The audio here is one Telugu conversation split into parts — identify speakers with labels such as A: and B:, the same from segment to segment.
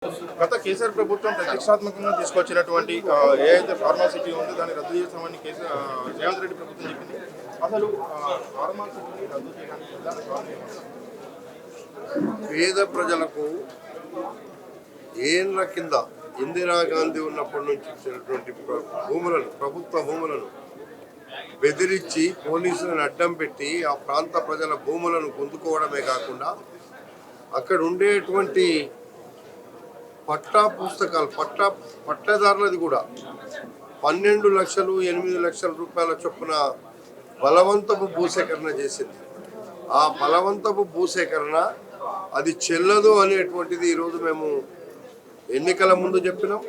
A: గత కేసీఆర్ ప్రభుత్వం ప్రతిష్టాత్మకంగా తీసుకొచ్చినటువంటి ఏదైతే ఫార్మాసిటీ ఉందో దాన్ని రద్దు చేస్తామని రేవంత్ రెడ్డి ప్రభుత్వం చెప్పింది. అసలు ఫార్మాసిటీని రద్దు చేయడానికి ప్రధాన కారణం ఏమంటారు?
B: పేద ప్రజలకు ఏళ్ల కింద ఇందిరాగాంధీ ఉన్నప్పటి నుంచి ఇచ్చినటువంటి ప్రభుత్వ భూములను బెదిరించి పోలీసులను అడ్డం పెట్టి ఆ ప్రాంత ప్రజల భూములను గుంజుకోవడమే కాకుండా అక్కడ ఉండేటువంటి పట్టా పుస్తకాలు పట్టదారులది కూడా 12 లక్షలు 8 లక్షల రూపాయల చొప్పున బలవంతపు భూసేకరణ చేసింది. ఆ బలవంతపు భూసేకరణ అది చెల్లదు అనేటువంటిది ఈరోజు మేము ఎన్నికల ముందు చెప్పినాం.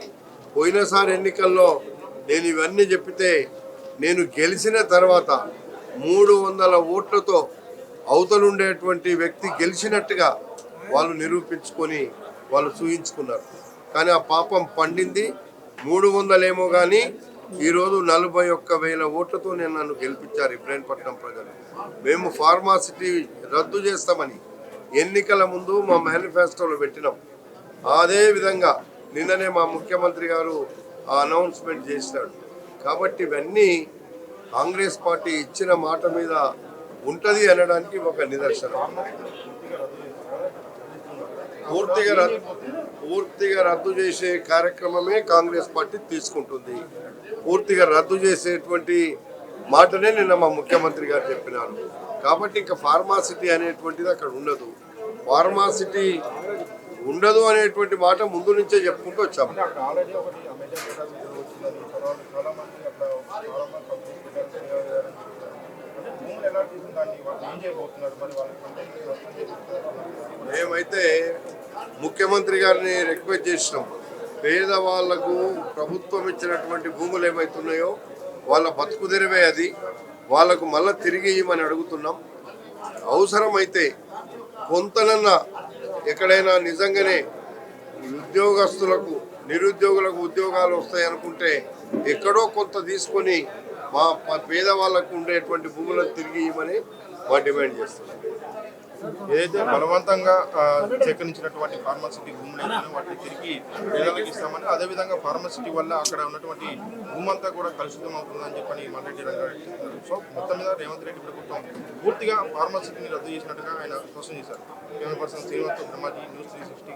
B: పోయినసారి ఎన్నికల్లో నేను ఇవన్నీ చెప్పితే నేను గెలిచిన తర్వాత 300 ఓట్లతో అవతలుండేటువంటి వ్యక్తి గెలిచినట్టుగా వాళ్ళు నిరూపించుకొని వాళ్ళు చూయించుకున్నారు. కానీ ఆ పాపం పండింది. 300 ఏమో కానీ ఈరోజు 41,000 ఓట్లతో నన్ను గెలిపించారు ఇబ్రాహీంపట్నం ప్రజలు. మేము ఫార్మాసిటీ రద్దు చేస్తామని ఎన్నికల ముందు మా మేనిఫెస్టోలో పెట్టినాం. అదే విధంగా నిన్ననే మా ముఖ్యమంత్రి గారు ఆ అనౌన్స్మెంట్ చేసినాడు. కాబట్టి ఇవన్నీ కాంగ్రెస్ పార్టీ ఇచ్చిన మాట మీద ఉంటుంది అనడానికి ఒక నిదర్శనం. పూర్తిగా రద్దు చేసే కార్యక్రమమే కాంగ్రెస్ పార్టీ తీసుకుంటుంది. పూర్తిగా రద్దు చేసేటువంటి మాటనే నిన్న మా ముఖ్యమంత్రి గారు చెప్పినారు. కాబట్టి ఇంకా ఫార్మాసిటీ అనేటువంటిది అక్కడ ఉండదు. ఫార్మాసిటీ ఉండదు అనేటువంటి మాట ముందు నుంచే చెప్పుకుంటూ వచ్చాము. మేమైతే ముఖ్యమంత్రి గారిని రిక్వెస్ట్ చేసినాం. పేదవాళ్లకు ప్రభుత్వం ఇచ్చినటువంటి భూములు ఏమైతున్నాయో వాళ్ళ బతుకు తెరివే అది, వాళ్ళకు మళ్ళీ తిరిగి ఇవ్వమని అడుగుతున్నాం. అవసరమైతే కొంతనన్నా ఎక్కడైనా నిజంగానే ఉద్యోగస్తులకు నిరుద్యోగులకు ఉద్యోగాలు వస్తాయనుకుంటే ఎక్కడో కొంత తీసుకొని మా పేదవాళ్లకు ఉండేటువంటి భూములను తిరిగి ఇవ్వమని మా డిమాండ్ చేస్తున్నాం.
A: ఏదైతే బలవంతంగా సేకరించినటువంటి ఫార్మాసిటీ భూములు వాటిని తిరిగి పేదలకు ఇస్తామని, అదేవిధంగా ఫార్మాసిటీ వల్ల అక్కడ ఉన్నటువంటి భూమంతా కూడా కలుషితం అవుతుందని చెప్పని మల్రెడ్డి రంగారెడ్డి చెప్తున్నారు. సో మొత్తం మీద రేవంత్ రెడ్డి ప్రభుత్వం పూర్తిగా ఫార్మాసిటీని రద్దు చేసినట్టుగా ఆయన స్పష్టం చేశారు. Camera person Srinivas Brahmaji, news 360.